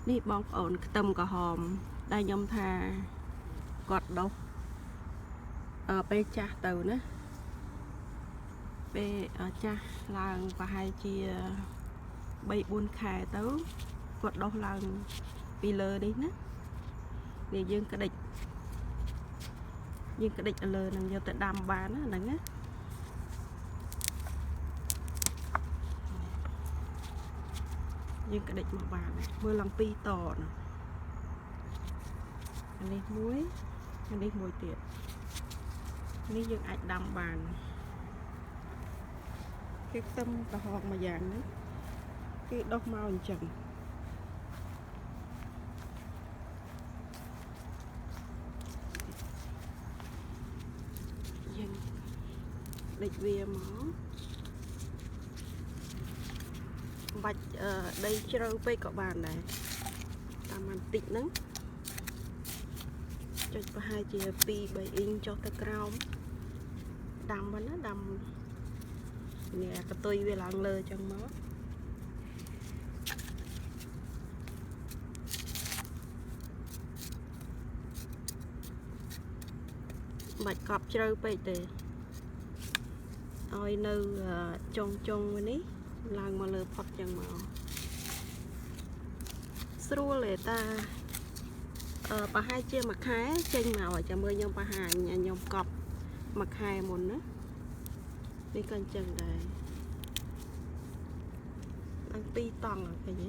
នេះបងប្អូនខ្ទឹមក្រហមដែលខ្ញុំថាគាត់ដុសពេលចាស់ទៅណាពេលចាស់ឡើងប្រហែលជា3-4 ខែទៅគាត់ដុសឡើងពីលើនេះណានេះយើងក្តិចởលើនឹងយកទៅដាំបានណាហ្នឹងណាយើងក្តិចមកបានមើលឡើងពីរតណាអានេះមួយទៀតនេះយើងអាចដាំបានគេខ្ទឹមក្រហមមួយយ៉ាងនេះគេដុសមកអញ្ចឹងយើងដេកវាមកបាច់ដីជ្រៅពេកក៏បានដែរតាមបន្តិចហ្នឹងចុចប្រហែលជា2-3អ៊ីងចុះទៅក្រោមដាំហ្នឹងណាដាំនេះកតុយវាឡើងលើចឹងមកបាច់កប់ជ្រៅពេកទេឲ្យនៅចុងនេះឡើងមកលើផុតចឹងមកស្រួលទេតាប្រហែលជាមួយខែចេញមកចាំមើលខ្ញុំបង្ហាញខ្ញុំកប់មួយខែមុនណានេះក៏អញ្ចឹងដែរឡើង2 តង់ឃើញទេ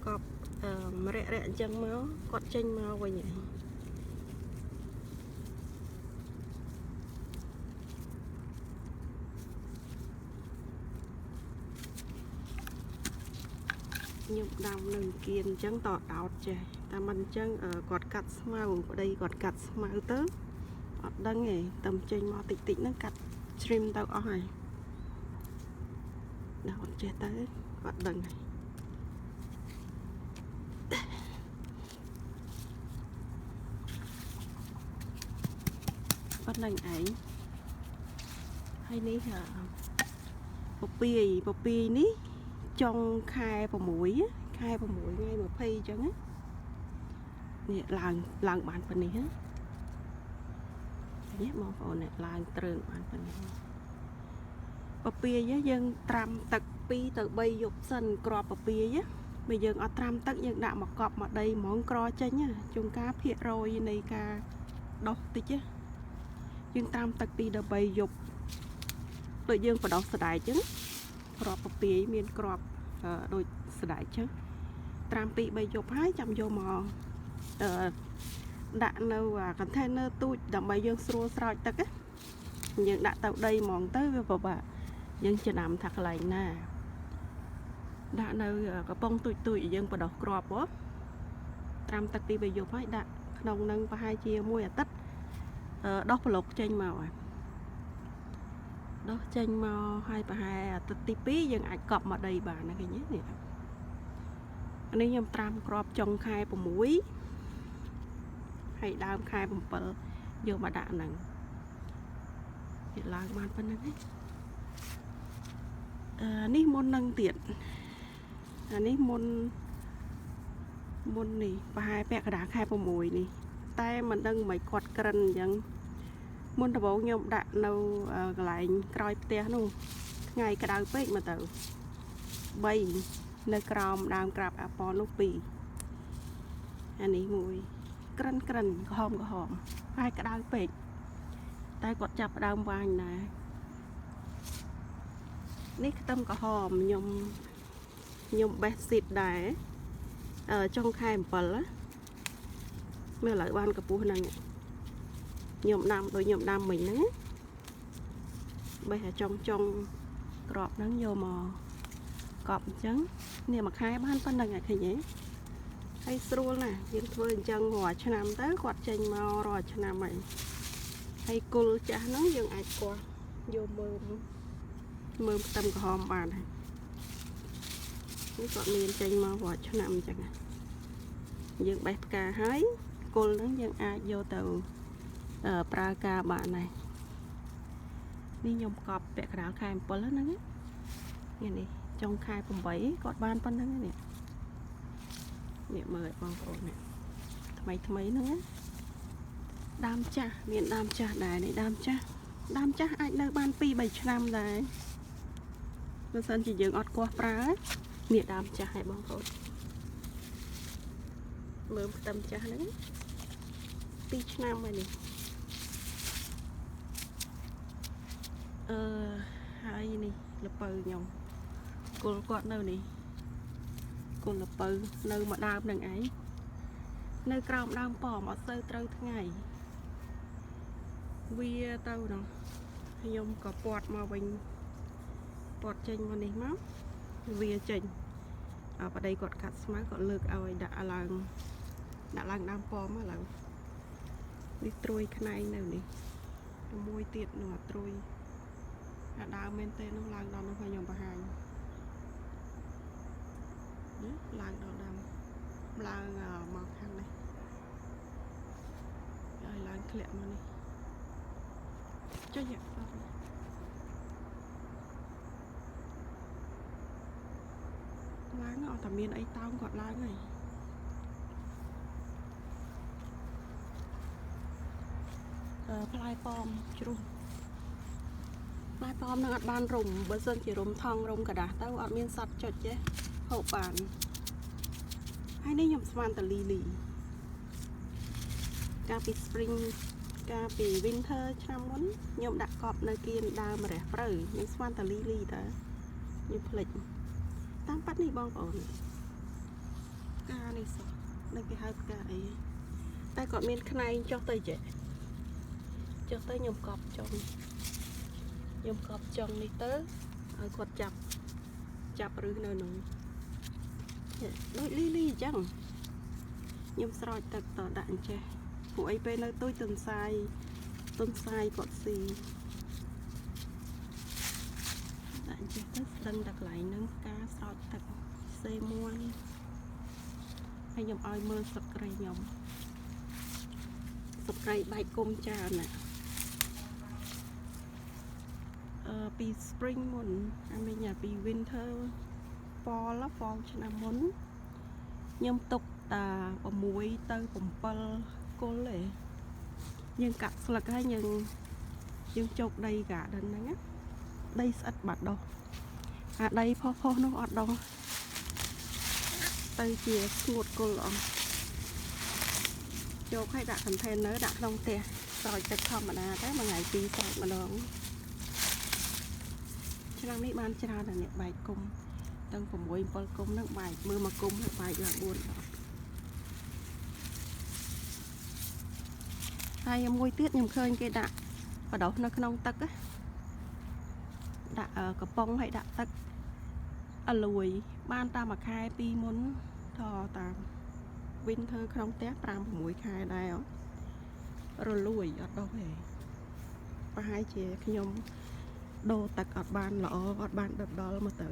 កប់រាក់អញ្ចឹងមកគាត់ចេញមកវិញហើយខ្ញុំដាំនឹងគៀនអញ្ចឹងតដោតចេះតែមិនអញ្ចឹងគាត់កាត់ស្មៅប្តីគាត់កាត់ស្មៅទៅអត់ដឹងទេតែចេញមកតិចហ្នឹងកាត់ជ្រីមទៅអស់ហើយដល់អត់ចេះទៅគាត់ដឹងហើយប៉ុណ្្នឹងឯងហើយនេះពពាយនេះចុងខែ 6 ខែ 6 ថ្ងៃ 20អញ្ចឹងណានេះឡើងបានប៉ុណ្នេះណានេះបងប្អូននេះឡើងត្រើងបានប៉ុណ្នេះពពាយយើងត្រាំទឹក2 ទៅ 3 យប់សិនក្របពពាយបើយើងអត់ត្រាំទឹកយើងដាក់មកកប់មកដីហ្មងក្រចេញជួនកាលភាគរយនៃការដុសតិចយើងត្រាំទឹក2 ទៅ 3 យប់ដូចយើងបដោះស្ដែកអញ្ចឹងក្របពពាយមានក្របដូចស្ដែកចឹងត្រាំ 2-3 យប់ហើយចាំយកមកដាក់នៅcontainer ទូចដើម្បីយើងស្រួលស្រោចទឹកយើងដាក់ទៅដីហ្មងទៅវាពិបាកយើងចំណាំថាកន្លែងណាដាក់នៅកំប៉ុងទូចយើងបដោះក្របត្រាំទឹក 2-3 យប់ហើយដាក់ក្នុងនឹងប្រហែលជាមួយអាទិត្យដោះប្លុកចេញមកដោះចេញមកហើយប្រហែលអាទិត្យទី 2យើងអាចកប់មកដីបានណាឃើញទេនេះអានេះខ្ញុំត្រាំក្របចុងខែ 6 ហើយដើមខែ 7យកមកដាក់ហ្នឹងវាឡើងបានប៉ុណ្្នឹងឯងនេះមុននឹងទៀតអានេះមុននេះប្រហែលពាក់កណ្ដាលខែ 6 នេះតែមិនដឹងមិនគាត់ក្រិនអញ្ចឹងមុនដំបូងខ្ញុំដាក់នៅកន្លែងក្រោយផ្ទះនោះថ្ងៃក្តៅពេកមកទៅ3នៅក្រោមដើមក្រាបអាប៉លនោះ2អានេះមួយក្រិនក្រហមហើយក្តៅពេកតែគាត់ចាប់ដើមវាញដែរនេះខ្ទឹមក្រហមខ្ញុំបេះស៊ីតដែរចុងខែ 7មើលឥឡូវបានកម្ពស់ហ្នឹងខ្ញុំដាំដូចខ្ញុំដាំមិញហ្នឹងបេះចុងក្របហ្នឹងយកមកកប់អញ្ចឹងនេះមួយខែបានប៉ុណ្្នឹងឃើញទេហើយស្រួលណាស់យើងធ្វើអញ្ចឹងរាល់ឆ្នាំទៅគាត់ចេញមករាល់ឆ្នាំហើយគល់ចាស់ហ្នឹងយើងអាចគាស់យកមើលខ្ទឹមក្រហមបានហើយនេះគាត់មានចេញមករាល់ឆ្នាំអញ្ចឹងយើងបេះផ្កាហើយគល់ហ្នឹងយើងអាចយកទៅប្រើការបានដែរនេះខ្ញុំកប់ពាក់កណ្ដាលខែ 7ហ្នឹង នេះចុងខែ8គាត់បានប៉ុណ្្នឹងនេះមើលបងប្អូននេះថ្មីហ្នឹងដើមចាស់មានដើមចាស់ដែរនេះដើមចាស់អាចនៅបាន 2-3 ឆ្នាំដែរបើសិនជាយើងអត់គាស់ប្រើនេះដើមចាស់ឲ្យបងប្អូនមើលខ្ទឹមចាស់ហ្នឹង 2 ឆ្នាំហើយនេះហើយនេះលពៅខ្ញុំគល់គាត់នៅនេះគល់លពៅនៅមួយដើមនឹងឯងនៅក្រោមដើមប៉មអត់សូវត្រូវថ្ងៃវាទៅនោះខ្ញុំក៏ពាត់មកវិញពាត់ចេញមកនេះមកវាចេញប្តីគាត់កាត់ស្មៅគាត់លើកឲ្យដាក់ឡើងដើមប៉មមកឡើងនេះត្រួយខ្នែងនៅនេះមួយទៀតនោះអាត្រួយអាដើមមែនទេនោះឡើងដល់នោះខ្ញុំបង្ហាញឡើងដល់ដើមឡើងមកខាងនេះឲ្យឡើងធ្លាក់មកនេះចុះឡើងអត់តែមានអីតោងគាត់ឡើងហើយផ្លែប៉មជ្រុះផ្លែប៉មនឹងអត់បានរុំបើសិនជារុំថងរុំกระดาษទៅអត់មានសត្វចុចទេហូបបានហើយនេះខ្ញុំស្មានតាលីលីកាលពី spring កាលពី winter ឆ្នាំមុនខ្ញុំដាក់កប់នៅគៀនដើមរះព្រៅខ្ញុំស្មានតាលីលីតើខ្ញុំភ្លេចតាមប៉ាត់នេះបងប្អូនផ្កានេះសោះនៅគេហៅផ្កាអីតែគាត់មានខ្នែងចុះទៅចេះចុះទៅខ្ញុំកប់ចុងនេះទៅឲ្យគាត់ចាប់ឬនៅនោះដូចលីលីអញ្ចឹងខ្ញុំស្រោចទឹកតដាក់អញ្ចេះពួកអីពេលនៅទូចទុនសាយគាត់ស៊ីដាក់អញ្ចេះទៅស្ដឹងតែកន្លែងហ្នឹងការស្រោចទឹកសេមួយហើយខ្ញុំឲ្យមើលសក្តិខ្ញុំសក្តិបែកគុំច្រើនណាពី spring មុនអាមិញពី winter fall ឆ្នាំមុនខ្ញុំទុកតា6ទៅ7គល់ទេយើងកាត់ស្លឹកហើយយើងជោគដីកាដល់ហ្នឹងណាដីស្អិតបាត់ដោះអាដីផុសនោះអត់ដោះទៅជាស្ងួតគល់អស់ជោគឲ្យដាក់ container ដាក់ក្នុងផ្ទះស្រោចទឹកធម្មតាតែមួយថ្ងៃ2ស្រោចម្ដងឆ្នាំនេះបានច្រើនតែអ្នកបែកគុំទាំង6 7គុំហ្នឹងបែកមើលមកគុំហើយបែកឡើង4ដងហើយមួយទៀតខ្ញុំឃើញគេដាក់បដោះនៅក្នុងទឹកដាក់កំប៉ុងហើយដាក់ទឹកអលួយបានតាមមួយខែ2មុនថតាម winter ក្នុងផ្ទះ 5-6 ខែដែររលួយអត់ដោះទេប្រហែលជាខ្ញុំដូរទឹកអត់បានល្អអត់បានដិតដល់មកទៅ